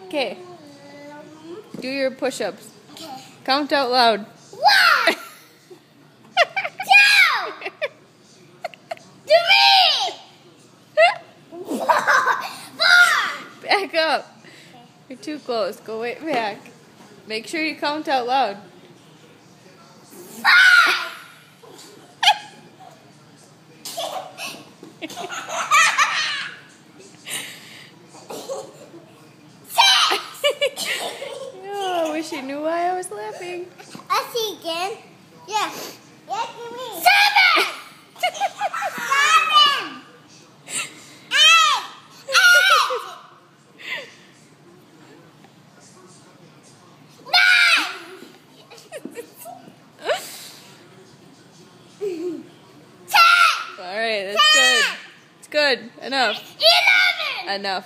Okay. Do your push-ups. Okay. Count out loud. 1, 2, 3, 4. Back up. You're too close. Go way back. Make sure you count out loud. 5. Oh, I wish you knew why I was laughing. I see again. Yes. Yes, give me. 7. 7. 8. 8. 9. 10. All right, that's good. It's good. Enough. 11. Enough.